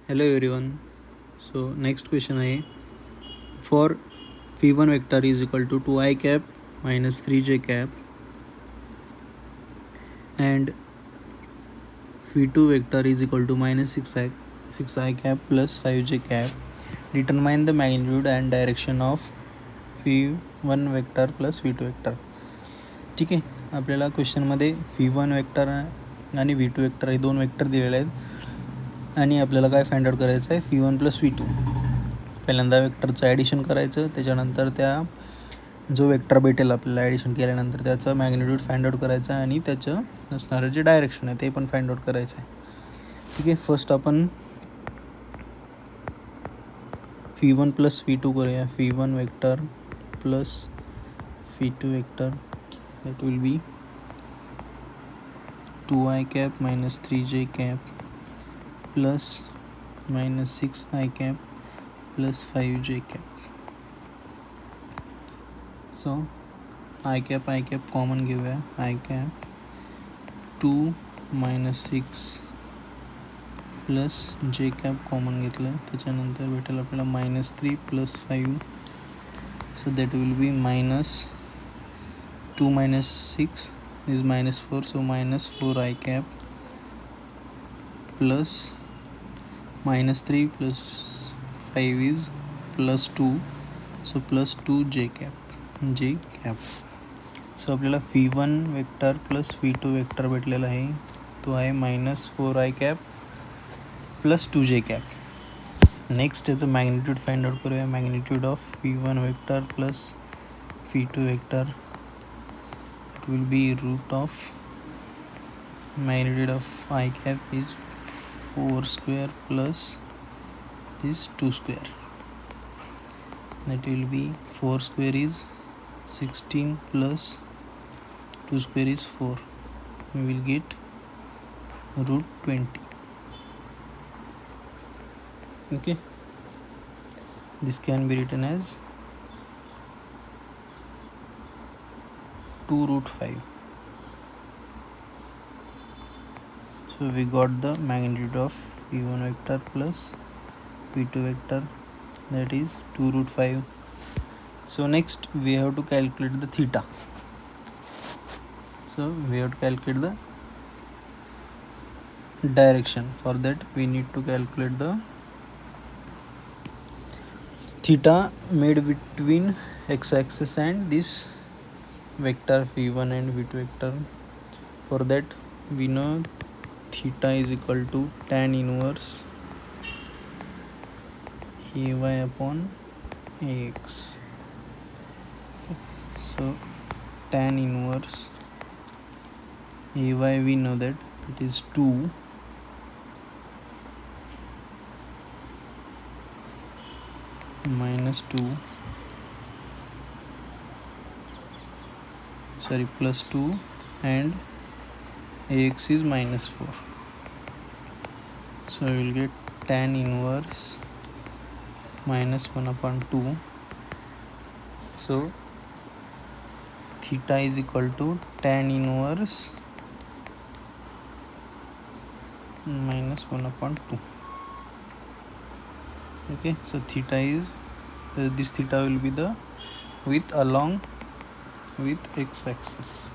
Hello everyone. So next question आहे for v1 vector is equal to 2 I cap minus 3j cap and v2 vector is equal to minus 6I cap plus 5j cap. Determine the magnitude and direction of v1 vector plus v2 vector. ठीक आहे, आपल्याला क्वेश्चनमध्ये v1 vector आणि v2 vector हे दोन vector दिलेले आहेत आणि आपल्याला काय फाइंड आउट करायचं आहे v1 प्लस v2. पहिल्यांदा वेक्टरचं ॲडिशन करायचं, त्याच्यानंतर त्या जो वेक्टर भेटेल आपल्याला ॲडिशन केल्यानंतर त्याचं मॅग्निट्यूड फाइंड आउट करायचं आणि त्याचं असणारं जे डायरेक्शन आहे ते पण फाइंड आउट करायचं आहे. ठीक आहे, फर्स्ट आपण v1 प्लस v2 करूया. v1 vector plus v2 vector that will be 2I cap minus 3j cap plus minus 6I cap plus 5j cap. So I cap common घेऊया. I cap 2 minus 6 plus j cap common घेतलं, त्याच्यानंतर भेटेल आपल्याला minus 3 plus 5. So that will be minus 2 minus 6 is minus 4, so minus 4I cap plus minus 3 plus 5 is plus 2, so plus 2 j cap. So आपल्याला v1 vector plus v2 vector भेटलेला आहे, तो आहे minus 4I cap plus 2j cap. Next याचं magnitude find out करूया. Magnitude of v1 vector plus v2 vector will be root of magnitude of I cap is 4 square plus this 2 square. That will be 4 square is 16 plus 2 square is 4. We will get root 20. Okay, this can be written as 2 root 5. So we got the magnitude of v1 vector plus v2 vector, that is 2 root 5. So next we have to calculate the theta. So we have to calculate the direction. For that we need to calculate the theta made between x-axis and this vector v1 and v2 vector. For that we know theta is equal to tan inverse ay upon ax. So tan inverse ay, we know that it is 2 minus 2 plus 2 and ax is minus 4. So we will get tan inverse minus 1 upon 2. So theta is equal to tan inverse minus 1 upon 2. Okay, so theta is this theta will be the width along with x-axis.